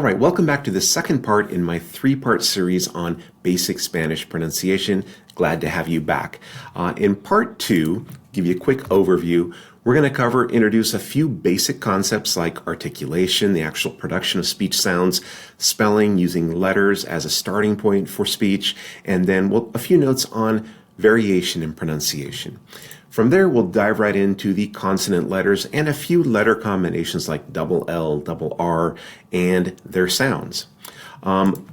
right, welcome back to the second part in my three-part series on basic Spanish pronunciation. Glad to have you back. In part two, give you a quick overview. We're going to introduce a few basic concepts like articulation, the actual production of speech sounds, spelling, using letters as a starting point for speech, and then a few notes on variation in pronunciation. From there, we'll dive right into the consonant letters and a few letter combinations like double L, double R, and their sounds.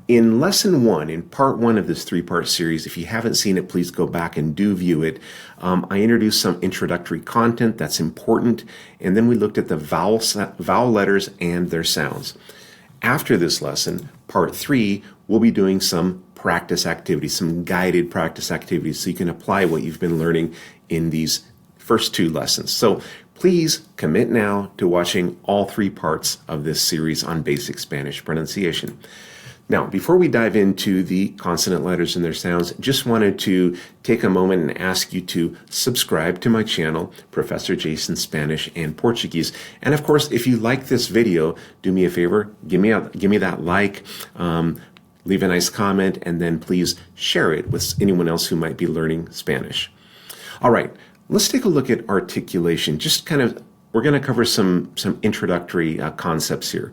In lesson one, in part one of this three-part series, if you haven't seen it, please go back and do view it. I introduced some introductory content that's important, and then we looked at the vowel letters and their sounds. After this lesson, part three, we'll be doing some practice activities, some guided practice activities, so you can apply what you've been learning in these first two lessons. So please commit now to watching all three parts of this series on basic Spanish pronunciation. Now, before we dive into the consonant letters and their sounds, just wanted to take a moment and ask you to subscribe to my channel, Professor Jason Spanish and Portuguese. And of course, if you like this video, do me a favor, give me that like, leave a nice comment, and then please share it with anyone else who might be learning Spanish. All right, let's take a look at articulation. We're going to cover some introductory concepts here.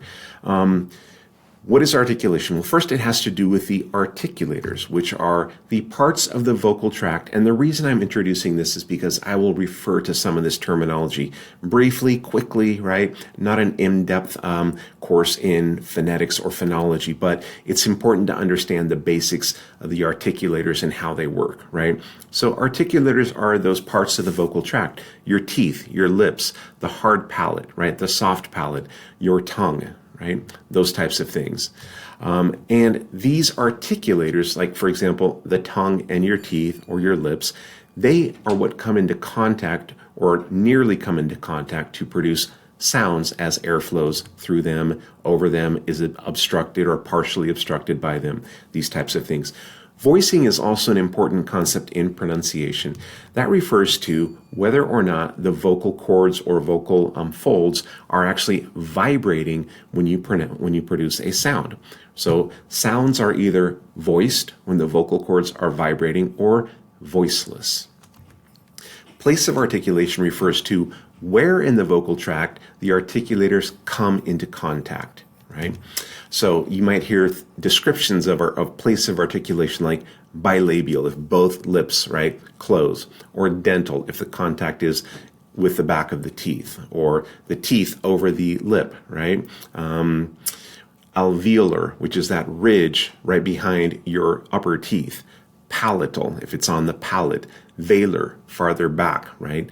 What is articulation? Well, first it has to do with the articulators, which are the parts of the vocal tract. And the reason I'm introducing this is because I will refer to some of this terminology briefly, quickly, right? Not an in-depth course in phonetics or phonology, but it's important to understand the basics of the articulators and how they work, right? So articulators are those parts of the vocal tract: your teeth, your lips, the hard palate, right? The soft palate, your tongue, right? Those types of things. And these articulators, like for example, the tongue and your teeth or your lips, they are what come into contact or nearly come into contact to produce sounds as air flows through them, over them. Is it obstructed or partially obstructed by them? These types of things. Voicing is also an important concept in pronunciation. That refers to whether or not the vocal cords or vocal folds are actually vibrating when you produce a sound. So sounds are either voiced when the vocal cords are vibrating or voiceless. Place of articulation refers to where in the vocal tract the articulators come into contact, right? So you might hear descriptions of place of articulation like bilabial, if both lips, right, close, or dental, if the contact is with the back of the teeth, or the teeth over the lip, right? Alveolar, which is that ridge right behind your upper teeth. Palatal, if it's on the palate. Velar, farther back, right,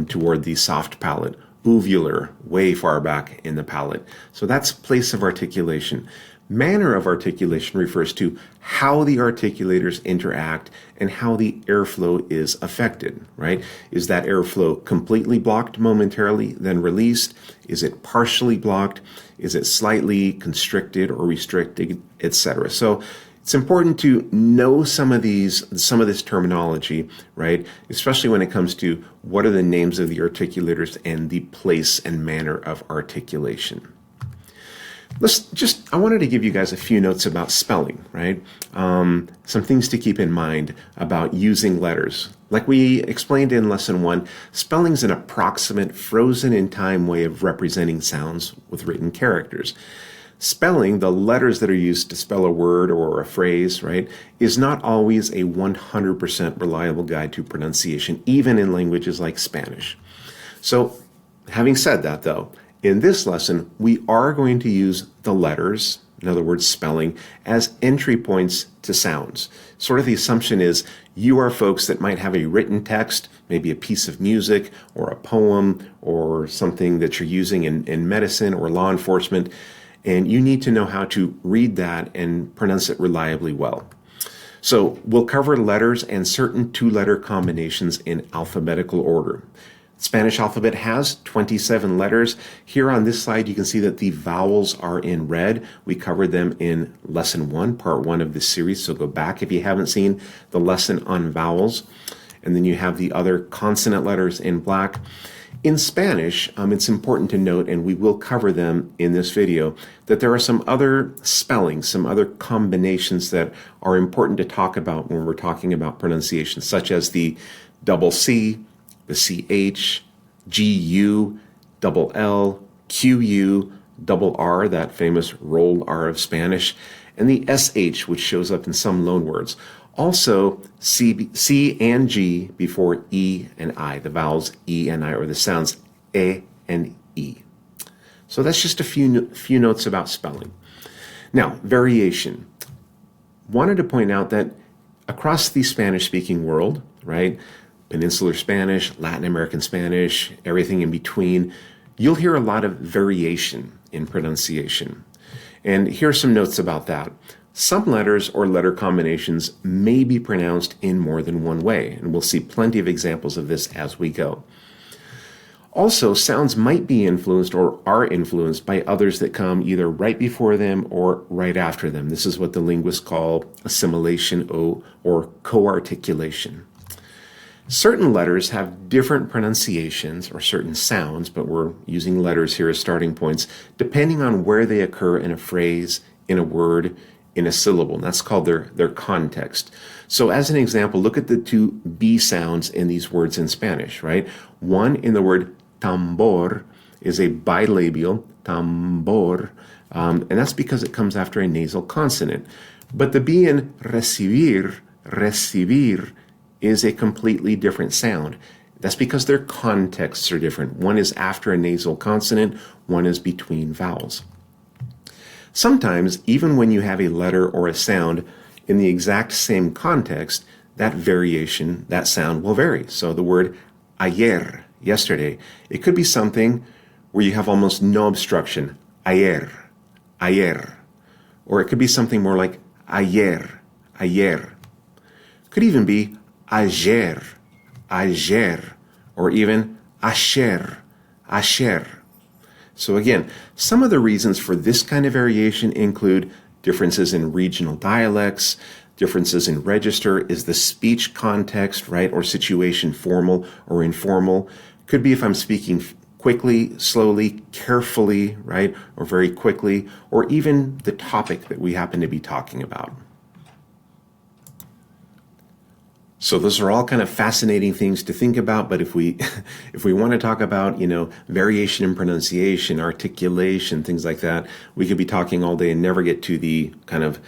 toward the soft palate. Uvular, way far back in the palate. So that's place of articulation. Manner of articulation refers to how the articulators interact and how the airflow is affected, right? Is that airflow completely blocked momentarily, then released? Is it partially blocked? Is it slightly constricted or restricted, etc.? So it's important to know some of this terminology, right? Especially when it comes to what are the names of the articulators and the place and manner of articulation. I wanted to give you guys a few notes about spelling, right? Some things to keep in mind about using letters. Like we explained in lesson one, spelling is an approximate, frozen in time way of representing sounds with written characters. Spelling, the letters that are used to spell a word or a phrase, right, is not always a 100% reliable guide to pronunciation, even in languages like Spanish. So, having said that though, in this lesson, we are going to use the letters, in other words, spelling, as entry points to sounds. Sort of the assumption is you are folks that might have a written text, maybe a piece of music or a poem or something that you're using in medicine or law enforcement, and you need to know how to read that and pronounce it reliably well. So we'll cover letters and certain two-letter combinations in alphabetical order. Spanish alphabet has 27 letters. Here on this slide, you can see that the vowels are in red. We covered them in lesson one, part one of this series. So go back if you haven't seen the lesson on vowels. And then you have the other consonant letters in black. In Spanish, it's important to note, and we will cover them in this video, that there are some other spellings, some other combinations that are important to talk about when we're talking about pronunciation, such as the double C, the CH, GU, double L, QU, double R, that famous rolled R of Spanish, and the SH, which shows up in some loanwords. Also, C and G before E and I, the vowels E and I, or the sounds E and E. So that's just a few notes about spelling. Now, variation. Wanted to point out that across the Spanish-speaking world, right, Peninsular Spanish, Latin American Spanish, everything in between, you'll hear a lot of variation in pronunciation. And here are some notes about that. Some letters or letter combinations may be pronounced in more than one way, and we'll see plenty of examples of this as we go. Also, sounds might be influenced or are influenced by others that come either right before them or right after them. This is what the linguists call assimilation or co-articulation. Certain letters have different pronunciations or certain sounds, but we're using letters here as starting points, depending on where they occur in a phrase, in a word, in a syllable. And that's called their context. So as an example, look at the two B sounds in these words in Spanish, right? One in the word tambor is a bilabial, tambor, and that's because it comes after a nasal consonant. But the B in recibir is a completely different sound. That's because their contexts are different. One is after a nasal consonant, one is between vowels. Sometimes, even when you have a letter or a sound in the exact same context, that variation, that sound will vary. So the word ayer, yesterday, it could be something where you have almost no obstruction, ayer, ayer. Or it could be something more like ayer, ayer. Could even be ayer, ayer, or even asher, asher. So again, some of the reasons for this kind of variation include differences in regional dialects, differences in register. Is the speech context, right, or situation formal or informal? Could be if I'm speaking quickly, slowly, carefully, right, or very quickly, or even the topic that we happen to be talking about. So those are all kind of fascinating things to think about, but if we want to talk about, variation in pronunciation, articulation, things like that, we could be talking all day and never get to the kind of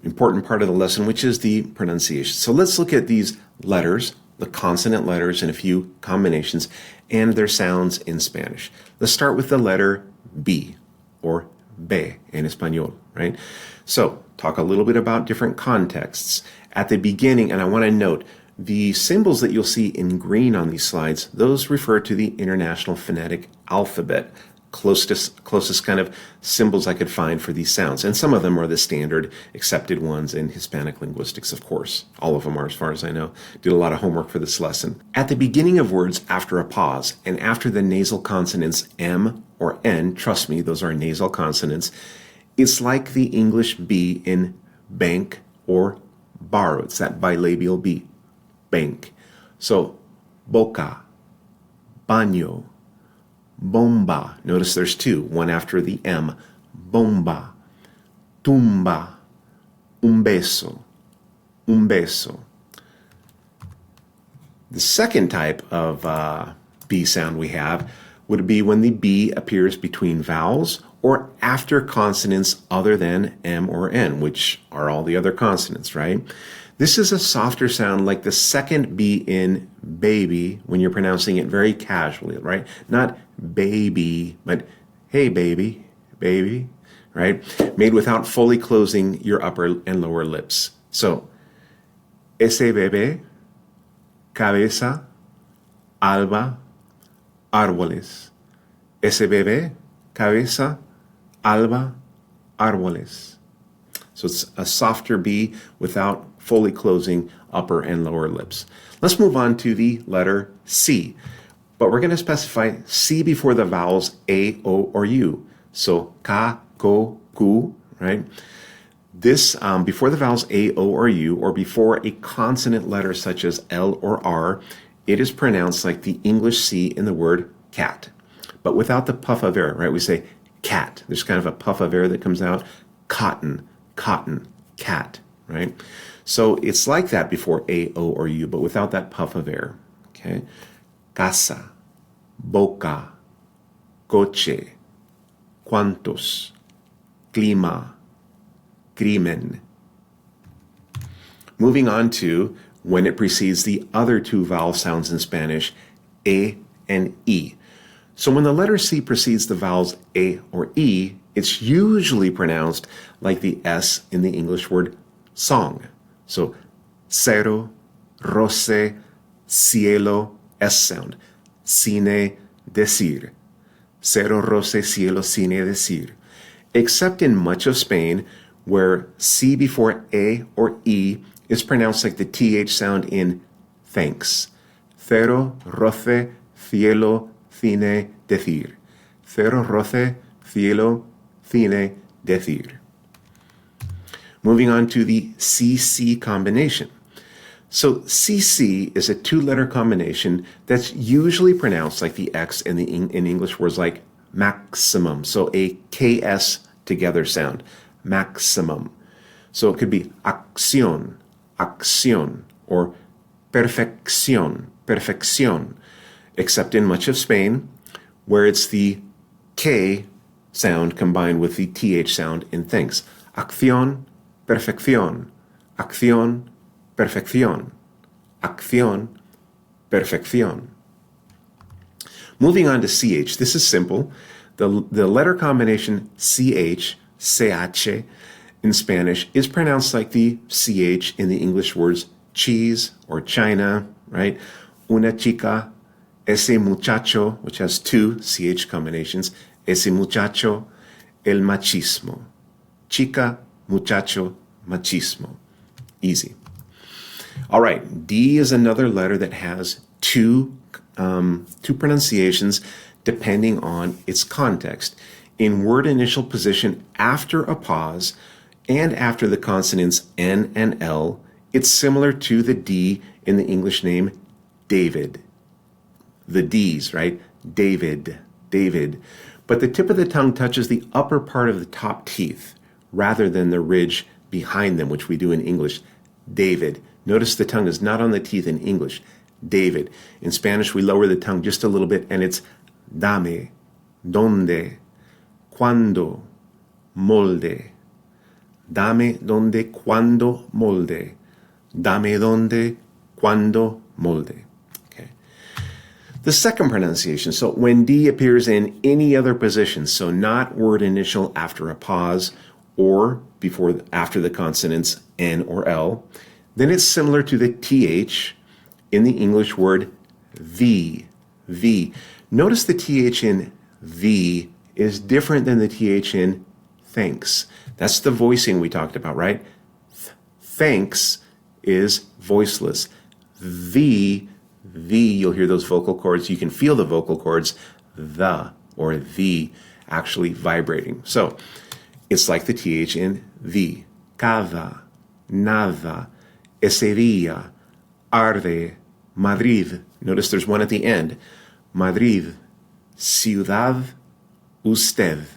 important part of the lesson, which is the pronunciation. So let's look at these letters, the consonant letters and a few combinations, and their sounds in Spanish. Let's start with the letter B, or B in Espanol, right? So talk a little bit about different contexts. At the beginning, and I want to note, the symbols that you'll see in green on these slides, those refer to the International Phonetic Alphabet, closest kind of symbols I could find for these sounds. And some of them are the standard accepted ones in Hispanic linguistics, of course. All of them are, as far as I know. Did a lot of homework for this lesson. At the beginning of words after a pause, and after the nasal consonants M or N, trust me, those are nasal consonants, it's like the English B in bank or bar. It's that bilabial B, bank. So, boca, baño, bomba. Notice there's two, one after the M. Bomba, tumba, un beso, un beso. The second type of B sound we have would be when the B appears between vowels or after consonants other than M or N, which are all the other consonants, right? This is a softer sound like the second B in baby when you're pronouncing it very casually, right? Not baby, but hey baby, baby, right? Made without fully closing your upper and lower lips. So, ese bebé, cabeza, alba, árboles. Ese bebé, cabeza, alba, árboles. So it's a softer B without fully closing upper and lower lips. Let's move on to the letter C. But we're going to specify C before the vowels A, O, or U. So ka, ko, ku, right? This, before the vowels A, O, or U, or before a consonant letter such as L or R, it is pronounced like the English C in the word cat. But without the puff of air, right? We say cat. There's kind of a puff of air that comes out. Cotton, cotton, cat, right? So it's like that before A, O, or U, but without that puff of air, okay? Casa, boca, coche, cuantos, clima, crimen. Moving on to when it precedes the other two vowel sounds in Spanish, A and E. So when the letter C precedes the vowels A or E, it's usually pronounced like the S in the English word song. So, cero, roce, cielo, S sound. Cine, decir. Cero, roce, cielo, cine, decir. Except in much of Spain, where C before A or E is pronounced like the TH sound in thanks. Cero, roce, cielo, cine, decir. Cero, roce, cielo, cine, decir. Moving on to the CC combination. So CC is a two-letter combination that's usually pronounced like the X in English words like maximum. So a KS together sound, maximum. So it could be acción, acción, or perfección, perfección, except in much of Spain, where it's the K sound combined with the TH sound in thanks. Acción, perfección, acción, perfección, acción, perfección. Moving on to CH, this is simple. The letter combination CH, CH, in Spanish is pronounced like the CH in the English words cheese or China, right? Una chica, ese muchacho, which has two CH combinations, ese muchacho, el machismo. Chica, muchacho, machismo. Easy. All right, D is another letter that has two pronunciations depending on its context. In word initial position after a pause and after the consonants N and L, it's similar to the D in the English name David. The D's, right? David, David. But the tip of the tongue touches the upper part of the top teeth rather than the ridge behind them, which we do in English. David. Notice the tongue is not on the teeth in English. David. In Spanish, we lower the tongue just a little bit, and it's dame, donde, cuando, molde. Dame, donde, cuando, molde. Dame, donde, cuando, molde. Okay. The second pronunciation, so when D appears in any other position, so not word initial after a pause or after the consonants N or L, then it's similar to the TH in the English word V. V. Notice the TH in V is different than the TH in thanks. That's the voicing we talked about, right? Thanks is voiceless. V, you'll hear those vocal cords. You can feel the vocal cords, the or the, actually vibrating. So it's like the TH in V. Cada, nada, ese día, arde, Madrid. Notice there's one at the end. Madrid, ciudad, usted.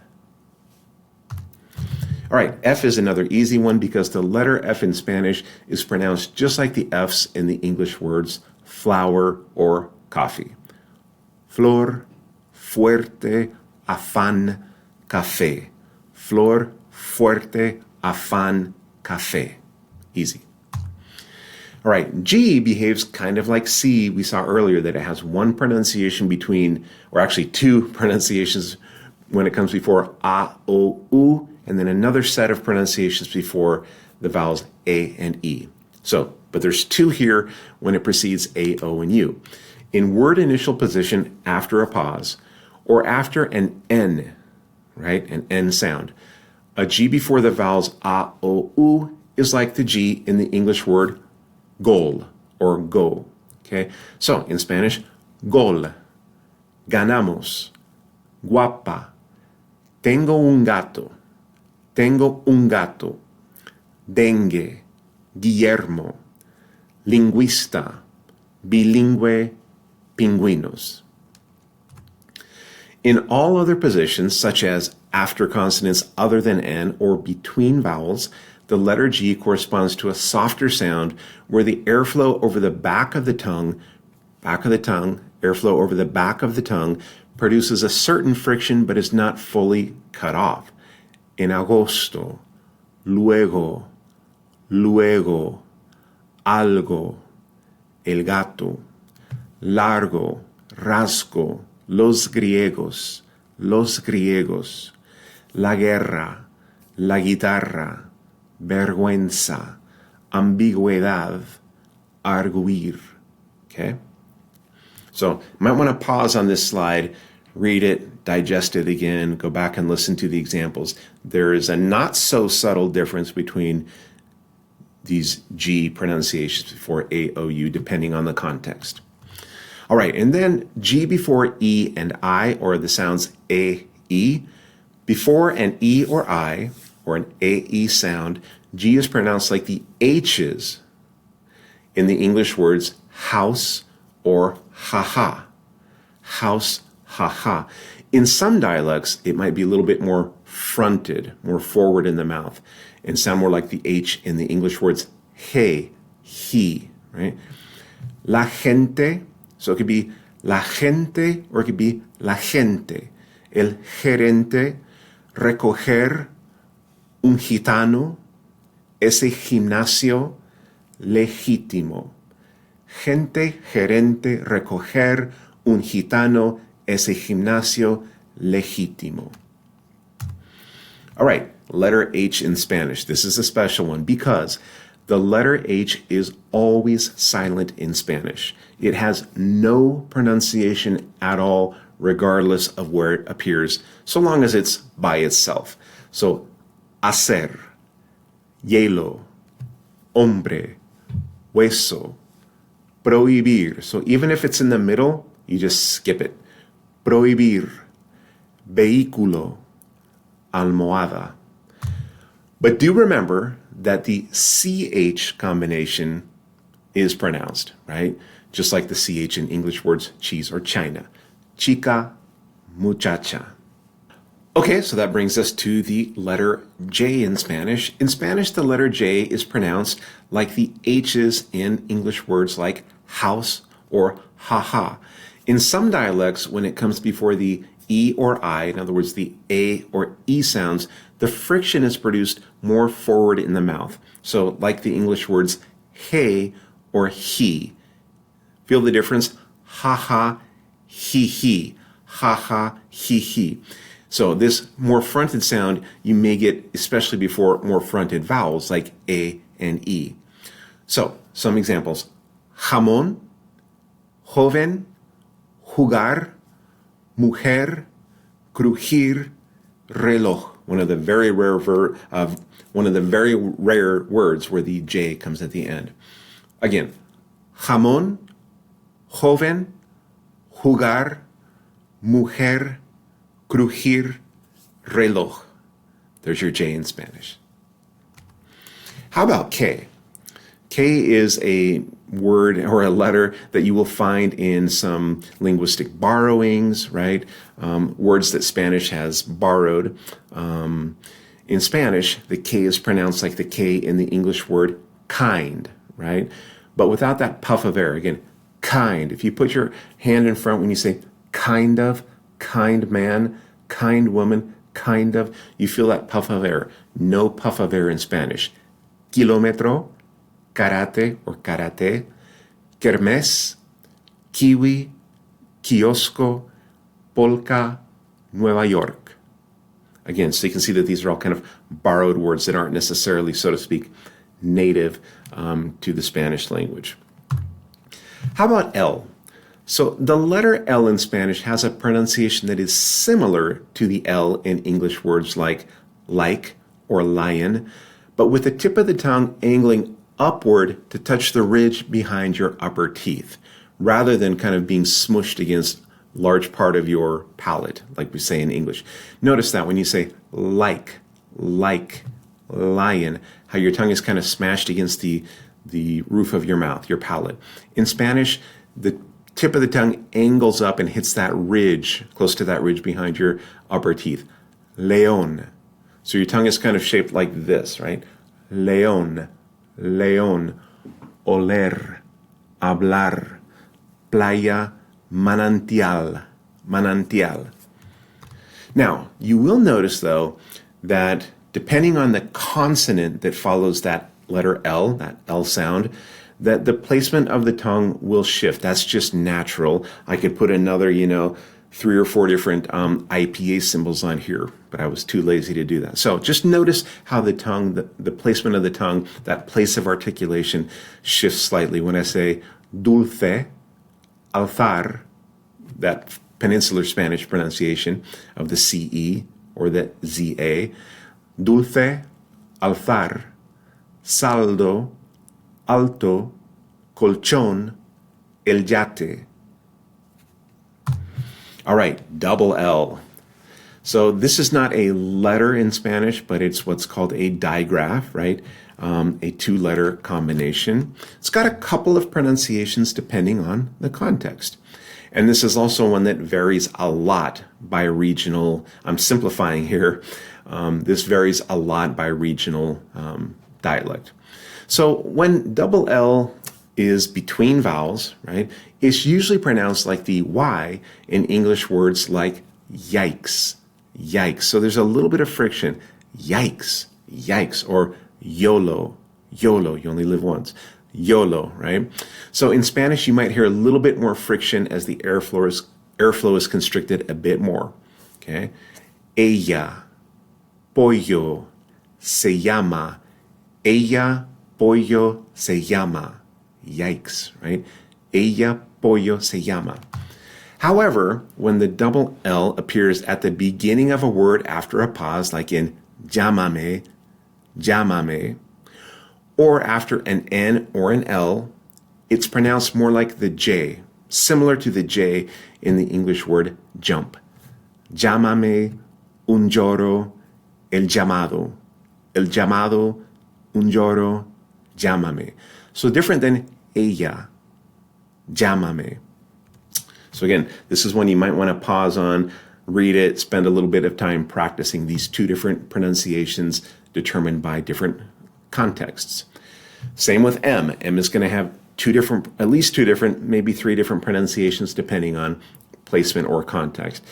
All right, F is another easy one because the letter F in Spanish is pronounced just like the F's in the English words flower or coffee. Flor, fuerte, afán, café. Flor, fuerte, afán, café. Easy. All right, G behaves kind of like C. We saw earlier that it has one pronunciation between, or actually two pronunciations when it comes before A, O, U, and then another set of pronunciations before the vowels A and E. So, but there's two here when it precedes A, O, and U. In word initial position after a pause, or after an N, right, an N sound, a G before the vowels A, O, U is like the G in the English word gol or go. Okay, so in Spanish, gol, ganamos, guapa, tengo un gato, dengue, Guillermo, lingüista, bilingüe, pingüinos. In all other positions, such as after consonants other than N or between vowels, the letter G corresponds to a softer sound where the airflow over the back of the tongue, airflow over the back of the tongue produces a certain friction but is not fully cut off. En agosto, luego, luego, algo, el gato, largo, rasgo, los griegos, la guerra, la guitarra, vergüenza, ambigüedad, arguir. Okay? So you might want to pause on this slide, read it, digest it again, go back and listen to the examples. There is a not so subtle difference between these G pronunciations before A-O-U, depending on the context. All right, and then G before E and I, or the sounds A, E. Before an E or I, or an A-E sound, G is pronounced like the H's in the English words house or ha-ha. House, ha-ha. In some dialects, it might be a little bit more fronted, more forward in the mouth, and sound more like the H in the English words he, he, right? La gente, so it could be la gente or it could be la gente. El gerente, recoger un gitano, ese gimnasio legítimo. Gente, gerente, recoger un gitano, ese gimnasio legítimo. All right, letter H in Spanish. This is a special one because the letter H is always silent in Spanish. It has no pronunciation at all, regardless of where it appears, so long as it's by itself. So, hacer, hielo, hombre, hueso, prohibir. So even if it's in the middle, you just skip it. Prohibir, vehículo, almohada. But do remember that the CH combination is pronounced, right? Just like the CH in English words cheese or China. Chica, muchacha. Okay, so that brings us to the letter J in Spanish. In Spanish, the letter J is pronounced like the H's in English words like house or ha-ha. In some dialects, when it comes before the E or I, in other words, the A or E sounds, the friction is produced more forward in the mouth. So like the English words hey or he. Feel the difference? Ha-ha, he, ha-ha, he. So this more fronted sound you may get especially before more fronted vowels like A and E. So some examples. Jamón, joven, jugar, mujer, crujir, reloj. One of the very rare words where the J comes at the end. Again, jamón, joven, jugar, mujer, crujir, reloj. There's your J in Spanish. How about K? K is a word or a letter that you will find in some linguistic borrowings, right? Words that Spanish has borrowed. In Spanish, the K is pronounced like the K in the English word kind, right? But without that puff of air. Again, kind. If you put your hand in front when you say kind of, kind man, kind woman, kind of, you feel that puff of air. No puff of air in Spanish. Kilómetro, karate or karate, kermés, kiwi, kiosco, polka, Nueva York. Again, so you can see that these are all kind of borrowed words that aren't necessarily, so to speak, native to the Spanish language. How about L? So the letter L in Spanish has a pronunciation that is similar to the L in English words like or lion, but with the tip of the tongue angling upward to touch the ridge behind your upper teeth, rather than kind of being smushed against large part of your palate, like we say in English. Notice that when you say like, lion, how your tongue is kind of smashed against the roof of your mouth, your palate. In Spanish, the tip of the tongue angles up and hits that ridge, close to that ridge behind your upper teeth. León. So your tongue is kind of shaped like this, right? León, león, oler, hablar, playa, manantial, manantial. Now, you will notice, though, that depending on the consonant that follows that letter L, that L sound, that the placement of the tongue will shift. That's just natural. I could put another, 3 or 4 different IPA symbols on here, but I was too lazy to do that. So just notice how the tongue, the placement of the tongue, that place of articulation shifts slightly. When I say dulce, alzar, that peninsular Spanish pronunciation of the CE or the ZA, dulce, alzar, saldo, alto, colchón, el yate. All right, double L. So this is not a letter in Spanish, but it's what's called a digraph, right? A 2-letter combination. It's got a couple of pronunciations depending on the context. And this is also one that varies a lot by regional, I'm simplifying here, this varies a lot by regional dialect. So when double L is between vowels, right, it's usually pronounced like the Y in English words like yikes, yikes. So there's a little bit of friction, yikes, yikes, or YOLO, YOLO, you only live once, YOLO, right? So in Spanish, you might hear a little bit more friction as the airflow is constricted a bit more, okay? Ella, pollo, se llama, ella, pollo, se llama. Yikes, right? Ella, pollo, se llama. However, when the double L appears at the beginning of a word after a pause, like in llámame, llámame, or after an N or an L, it's pronounced more like the J, similar to the J in the English word jump. Llámame, un lloro, el llamado, un lloro, llámame. So different than ella, llámame. So again, this is one you might want to pause on, read it, spend a little bit of time practicing these 2 different pronunciations determined by different contexts. Same with M. M is going to have at least two different, maybe 3 different pronunciations depending on placement or context.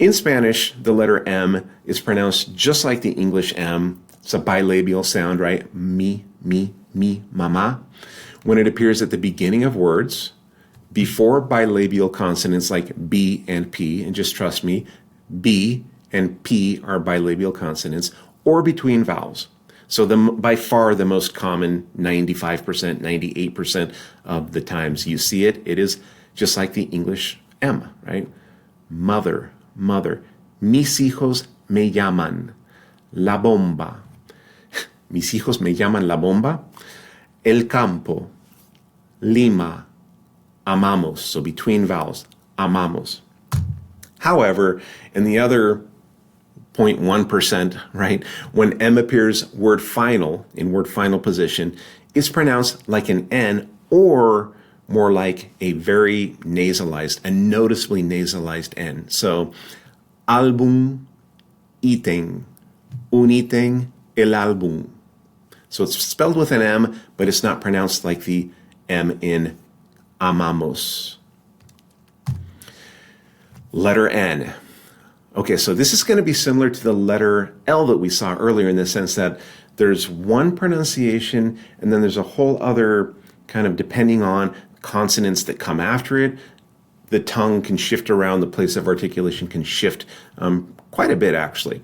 In Spanish, the letter M is pronounced just like the English M. It's a bilabial sound, right? Mi, mama. When it appears at the beginning of words, before bilabial consonants like B and P, and just trust me, B and P are bilabial consonants, or between vowels. So by far the most common 95%, 98% of the times you see it, it is just like the English M, right? Mother, mother. Mis hijos me llaman la bomba. Mis hijos me llaman la bomba. El campo, Lima, amamos. So between vowels, amamos. However, in the other 0.1%, right, when M appears in word final position, it's pronounced like an N or more like a very nasalized, a noticeably nasalized N. So, álbum, ítem, un ítem, el álbum. So it's spelled with an M, but it's not pronounced like the M in amamos. Letter N. Okay, so this is going to be similar to the letter L that we saw earlier in the sense that there's one pronunciation and then there's a whole other kind of, depending on consonants that come after it, the tongue can shift around, the place of articulation can shift quite a bit actually.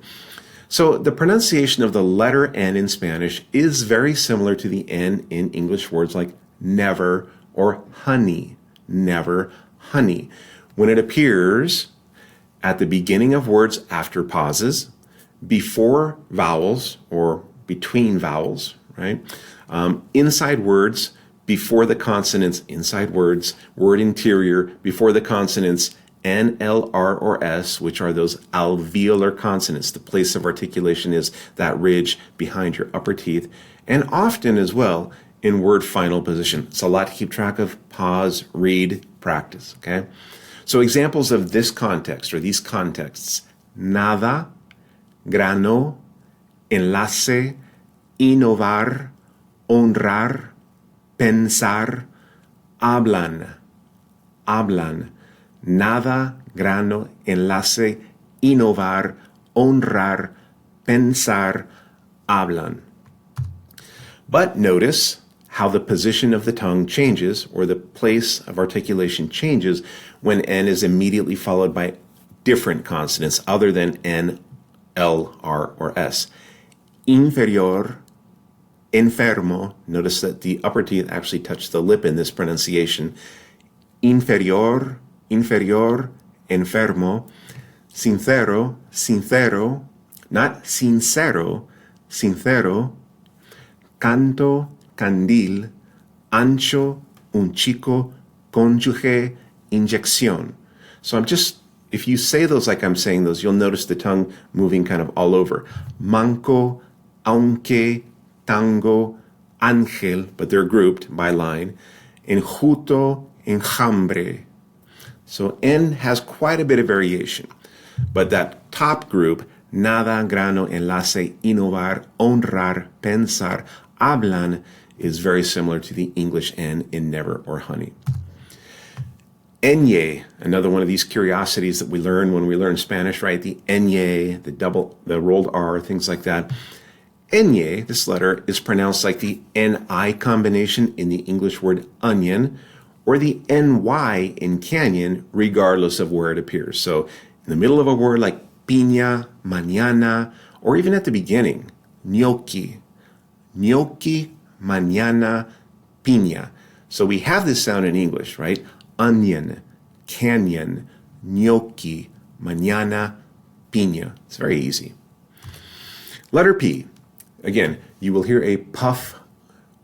So the pronunciation of the letter N in Spanish is very similar to the N in English words like never or honey. Never, honey. When it appears at the beginning of words after pauses, before vowels or between vowels, right? Inside words, before the consonants, inside words, word interior, before the consonants N, L, R, or S, which are those alveolar consonants. The place of articulation is that ridge behind your upper teeth, and often as well in word final position. It's a lot to keep track of. Pause, read, practice, okay? So examples of this context, or these contexts: nada, grano, enlace, innovar, honrar, pensar, hablan, hablan, nada, grano, enlace, innovar, honrar, pensar, hablan. But notice how the position of the tongue changes, or the place of articulation changes, when N is immediately followed by different consonants other than N, L, R, or S. Inferior, enfermo. Notice that the upper teeth actually touch the lip in this pronunciation. Inferior, inferior, enfermo. Sincero, sincero. Not sincero, sincero. Canto, candil. Ancho, un chico. Cónyuge, inyección. So if you say those like I'm saying those, you'll notice the tongue moving kind of all over. Manco, aunque, tango, ángel, but they're grouped by line. Enjuto, enjambre. So N has quite a bit of variation. But that top group, nada, grano, enlace, innovar, honrar, pensar, hablan, is very similar to the English N in never or honey. Ñe, another one of these curiosities that we learn when we learn Spanish, right? The ñe, the rolled R, things like that. Ñe, this letter, is pronounced like the NI combination in the English word onion, or the NY in canyon, regardless of where it appears. So in the middle of a word like piña, mañana, or even at the beginning, gnocchi, gnocchi, mañana, piña. So we have this sound in English, right? Onion, canyon, gnocchi, mañana, piña. It's very easy. Letter P. Again, you will hear a puff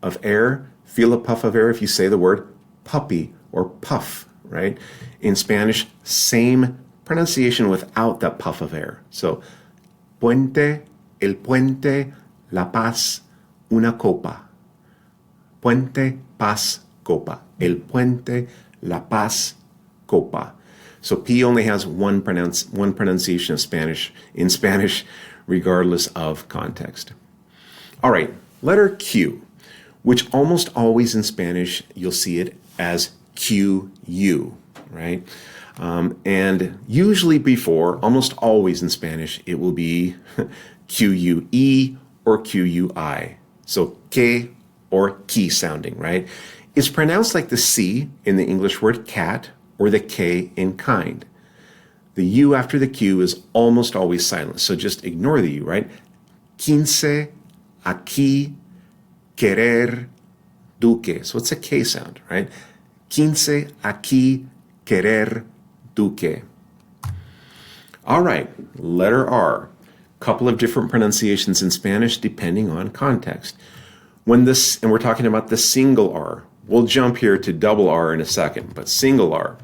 of air. Feel a puff of air if you say the word puppy or puff, right? In Spanish, same pronunciation without that puff of air. So, puente, el puente, la paz, una copa. Puente, paz, copa. El puente, la paz, copa. So P only has one pronunciation of Spanish in Spanish, regardless of context. All right, letter Q, which almost always in Spanish you'll see it as QU, right? And usually before, almost always in Spanish, it will be QUE or QUI. So que or ki sounding, right? It's pronounced like the C in the English word cat or the K in kind. The U after the Q is almost always silent, so just ignore the U, right? Quince, aquí, querer, duque. So it's a K sound, right? Quince, aquí, querer, duque. All right, letter R. Couple of different pronunciations in Spanish depending on context. And we're talking about the single R. We'll jump here to double R in a second, but single R.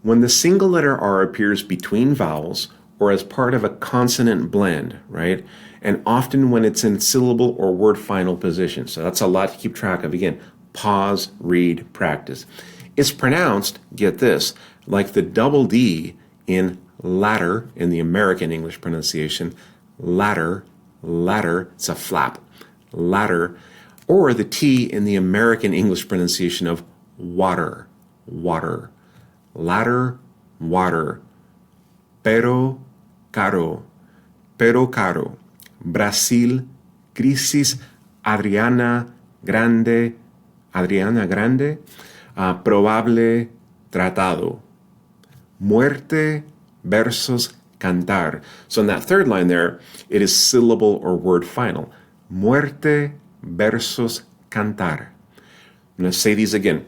When the single letter R appears between vowels or as part of a consonant blend, right? And often when it's in syllable or word final position. So that's a lot to keep track of. Again, pause, read, practice. It's pronounced, get this, like the double D in ladder in the American English pronunciation. Ladder, ladder, it's a flap. Ladder. Or the T in the American English pronunciation of water, water. Ladder, water. Pero caro, pero caro. Brasil, crisis, Adriana Grande, probable, tratado. Muerte versus cantar. So in that third line there, it is syllable or word final. Muerte versus cantar. I'm going to say these again.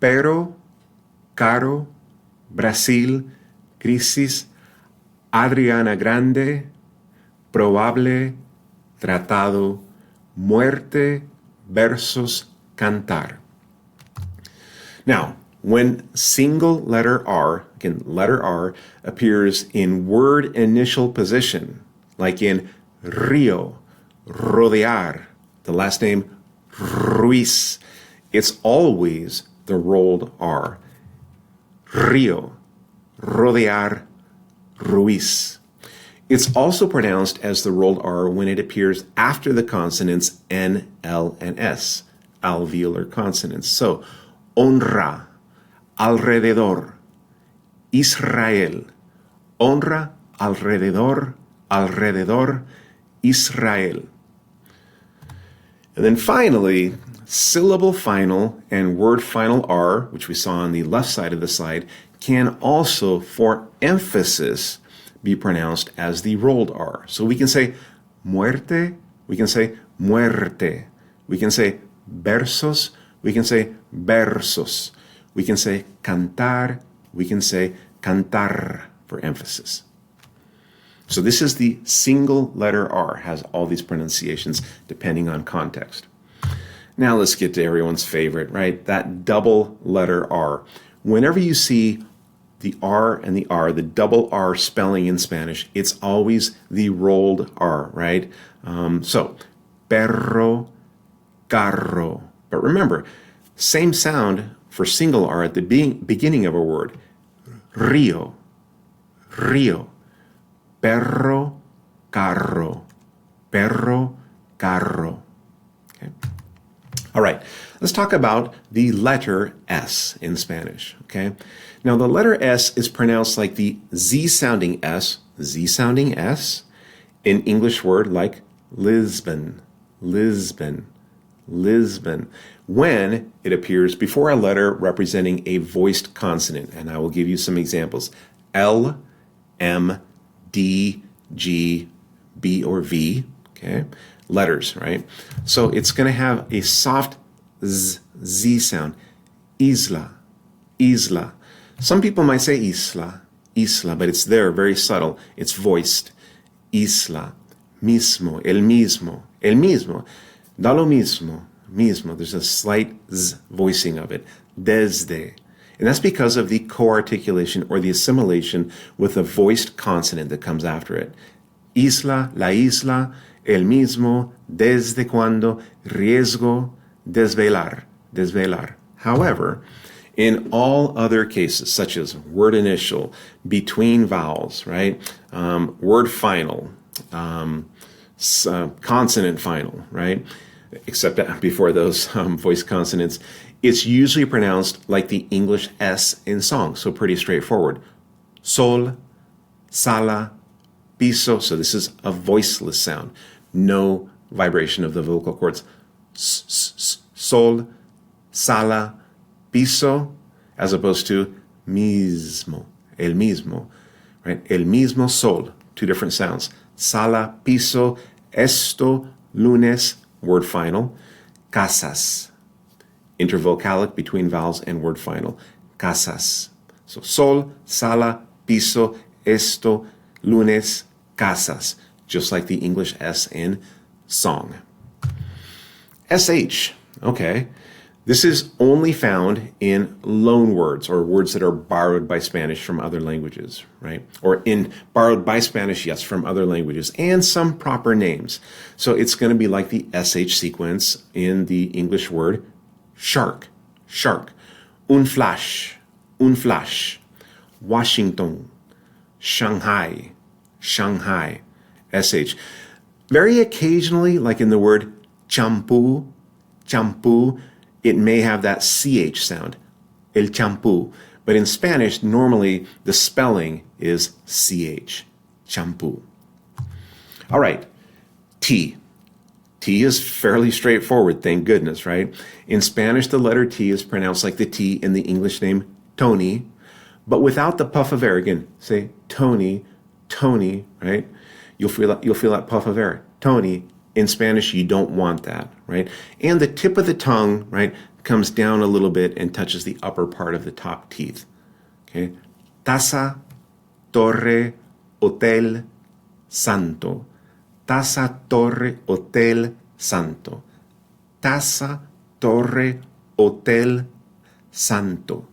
Pero, caro, Brasil, crisis, Adriana Grande, probable, tratado, muerte versus cantar. Now, when single letter R, again, letter R, appears in word initial position, like in Rio, rodear, the last name Ruiz, it's always the rolled R. río, rodear, Ruiz. It's also pronounced as the rolled R when it appears after the consonants N, L, and S, alveolar consonants. So, honra, alrededor, Israel, honra, alrededor, alrededor, Israel. And then finally, syllable final and word final R, which we saw on the left side of the slide, can also, for emphasis, be pronounced as the rolled R. So we can say muerte, we can say muerte, we can say versos, we can say versos, we can say cantar, we can say cantar for emphasis. So this is the single letter R, has all these pronunciations depending on context. Now let's get to everyone's favorite, right? That double letter R. Whenever you see the R and the R, the double R spelling in Spanish, it's always the rolled R, right? So, perro, carro. But remember, same sound for single R at the beginning of a word. Río, río. Perro, carro. Perro, carro. Okay. All right, let's talk about the letter S in Spanish, okay? Now, the letter S is pronounced like the Z-sounding S, Z-sounding S, in English word like Lisbon, Lisbon, Lisbon, when it appears before a letter representing a voiced consonant. And I will give you some examples. L, M, D, G, B, or V, okay? Letters, right? So it's going to have a soft Z sound. Isla, isla. Some people might say isla, isla, but it's there, very subtle. It's voiced. Isla, mismo, el mismo. Da lo mismo, mismo. There's a slight Z voicing of it. Desde. And that's because of the co-articulation or the assimilation with a voiced consonant that comes after it. Isla, la isla, el mismo, desde cuando, riesgo, desvelar, desvelar. However, in all other cases, such as word initial, between vowels, right? Word final, consonant final, right? Except before those voiced consonants, it's usually pronounced like the English S in song, so pretty straightforward. Sol, sala, piso. So this is a voiceless sound. No vibration of the vocal cords. Sol, sala, piso, as opposed to mismo, el mismo, right? El mismo sol, two different sounds. Sala, piso, esto, lunes, word final. Casas, intervocalic between vowels and word final. Casas. So sol, sala, piso, esto, lunes, casas. Just like the English S in song. SH, okay. This is only found in loan words or words that are borrowed by Spanish from other languages, right? Or borrowed by Spanish, yes, from other languages, and some proper names. So it's going to be like the SH sequence in the English word shark, shark. Un flash, Washington, Shanghai, Shanghai, SH. Very occasionally, like in the word champú, champú, it may have that CH sound, el champú. But in Spanish, normally the spelling is CH, champú. All right, T. T is fairly straightforward, thank goodness, right? In Spanish, the letter T is pronounced like the T in the English name Tony, but without the puff of air. Again, say Tony, Tony, right? You'll feel that puff of air. Tony. In Spanish, you don't want that, right? And the tip of the tongue, right, comes down a little bit and touches the upper part of the top teeth. Okay? Taza, torre, hotel, santo. Taza, torre, hotel, santo. Taza, torre, hotel, santo.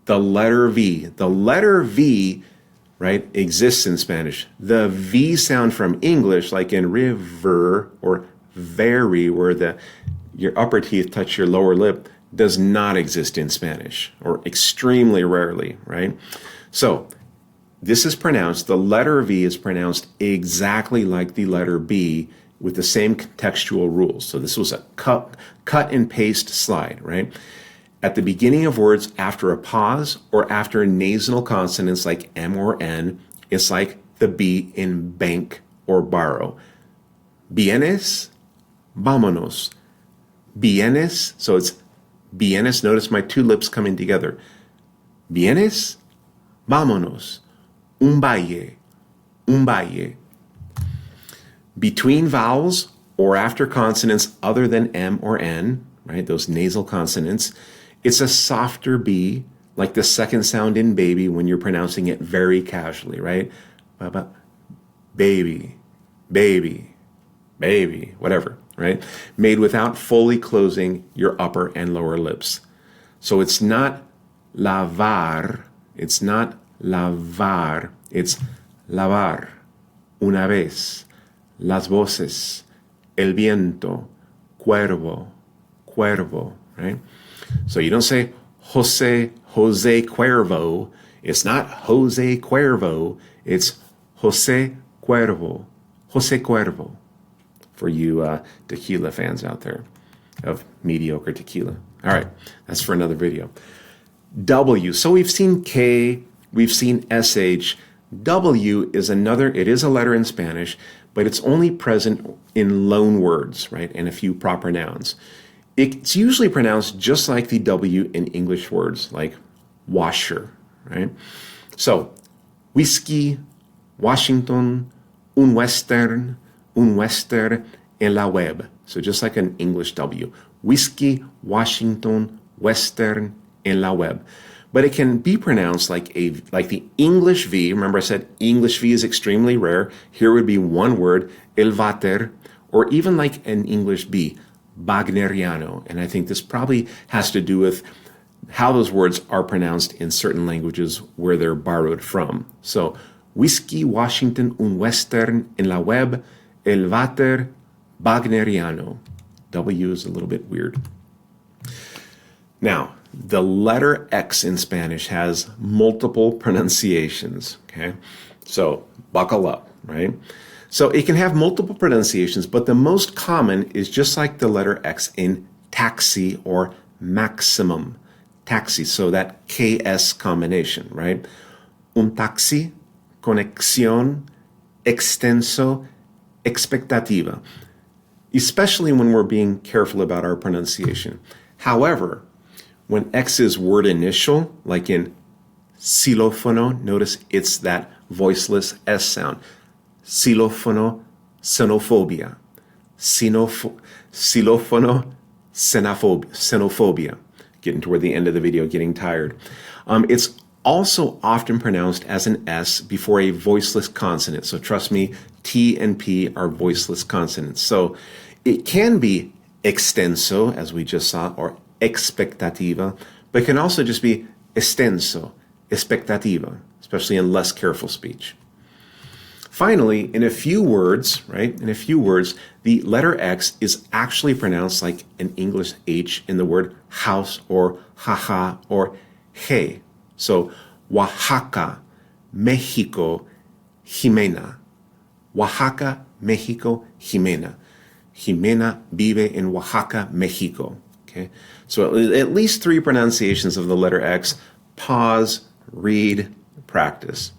The letter V. The letter V, right, exists in Spanish. The V sound from English, like in river or very, where your upper teeth touch your lower lip, does not exist in Spanish, or extremely rarely, right? So this is pronounced, the letter V is pronounced exactly like the letter B with the same contextual rules. So this was a cut and paste slide, right? At the beginning of words, after a pause or after nasal consonants like M or N, it's like the B in bank or borrow. Vienes, vámonos. Vienes, so it's vienes, notice my two lips coming together. Vienes, vámonos. Un valle, un valle. Between vowels or after consonants other than M or N, right, those nasal consonants, it's a softer B, like the second sound in baby when you're pronouncing it very casually, right? Baby, baby, baby, whatever, right? Made without fully closing your upper and lower lips. So it's not lavar, it's not lavar, it's lavar, una vez, las voces, el viento, cuervo, cuervo, right? So you don't say Jose Cuervo. It's not Jose Cuervo. It's Jose Cuervo. Jose Cuervo. For you tequila fans out there of mediocre tequila. All right, that's for another video. W. So we've seen K, we've seen SH. W is another, it is a letter in Spanish, but it's only present in loan words, right, and a few proper nouns. It's usually pronounced just like the W in English words, like washer, right? So, whiskey, Washington, un western en la web. So just like an English W. Whiskey, Washington, western en la web. But it can be pronounced like the English V. Remember I said English V is extremely rare. Here would be one word, el váter, or even like an English B, Wagneriano. And I think this probably has to do with how those words are pronounced in certain languages where they're borrowed from. So, whiskey, Washington, un western en la web, el váter, Wagneriano. W is a little bit weird. Now, the letter X in Spanish has multiple pronunciations, okay? So, buckle up, right? So it can have multiple pronunciations, but the most common is just like the letter X in taxi or maximum. Taxi, so that KS combination, right? Un taxi, conexión, extenso, expectativa. Especially when we're being careful about our pronunciation. However, when X is word initial, like in xilófono, notice it's that voiceless S sound. Xilófono, xenophobia. Xilófono, xenophobia. Getting toward the end of the video, getting tired. It's also often pronounced as an S before a voiceless consonant. So trust me, T and P are voiceless consonants. So it can be extenso, as we just saw, or expectativa, but it can also just be extenso, expectativa, especially in less careful speech. Finally, in a few words, right, the letter X is actually pronounced like an English H in the word house or jaja or je. So, Oaxaca, Mexico, Jimena. Oaxaca, Mexico, Jimena. Jimena vive en Oaxaca, Mexico. Okay, so at least 3 pronunciations of the letter X. Pause, read, practice.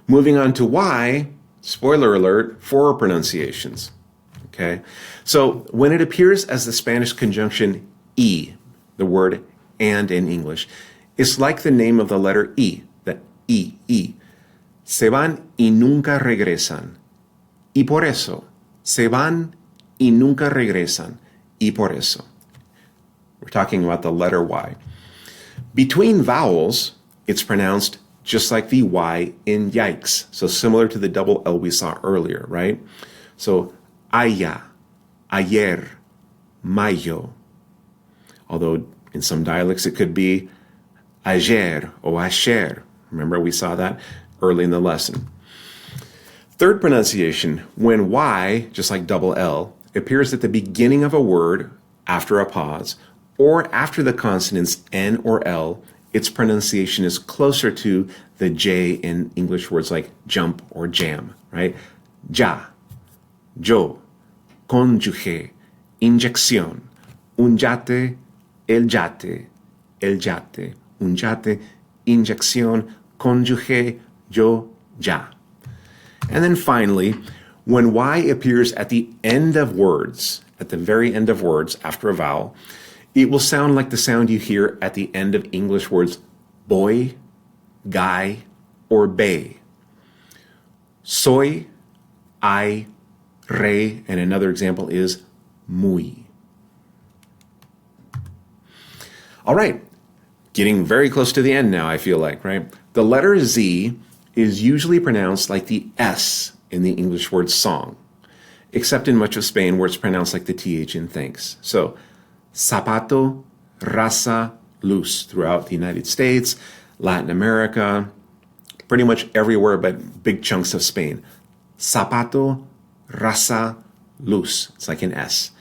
Moving on to Y, spoiler alert, 4 pronunciations. Okay, so when it appears as the Spanish conjunction E, the word and in English, it's like the name of the letter E, the E. Se van y nunca regresan. Y por eso. Se van y nunca regresan. Y por eso. We're talking about the letter Y. Between vowels, it's pronounced just like the Y in yikes. So similar to the double L we saw earlier, right? So, haya, ayer, mayo. Although in some dialects it could be ayer or asher. Remember we saw that early in the lesson. Third pronunciation, when Y, just like double L, appears at the beginning of a word after a pause, or after the consonants N or L, its pronunciation is closer to the J in English words like jump or jam, right? Ya, yo, cónyuge, inyección, un yate, el yate, un yate, inyección, cónyuge, yo, ya. And then finally, when Y appears at the end of words, at the very end of words after a vowel, it will sound like the sound you hear at the end of English words boy, guy, or bay. Soy, I, re, and another example is muy. All right, getting very close to the end now, I feel like, right? The letter Z is usually pronounced like the S in the English word song, except in much of Spain where it's pronounced like the TH in thanks. So, zapato, raza, luz throughout the United States, Latin America, pretty much everywhere but big chunks of Spain. Zapato, raza, luz. It's like an S.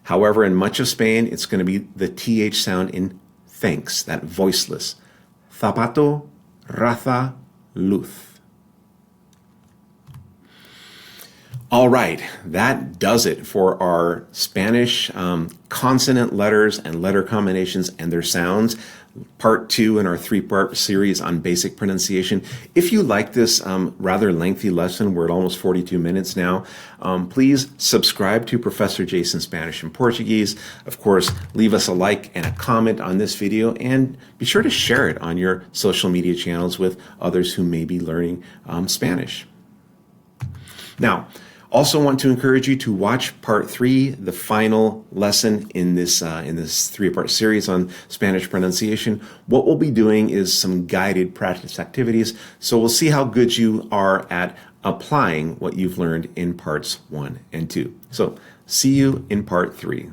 However, in much of Spain, it's going to be the TH sound in thanks, that voiceless. Zapato, raza, luz. All right, that does it for our Spanish consonant letters and letter combinations and their sounds. Part 2 in our 3-part series on basic pronunciation. If you like this rather lengthy lesson, we're at almost 42 minutes now, please subscribe to Professor Jason Spanish and Portuguese. Of course, leave us a like and a comment on this video, and be sure to share it on your social media channels with others who may be learning Spanish. Now, also want to encourage you to watch part 3, the final lesson in this 3-part series on Spanish pronunciation. What we'll be doing is some guided practice activities, so we'll see how good you are at applying what you've learned in parts 1 and 2. So, see you in part 3.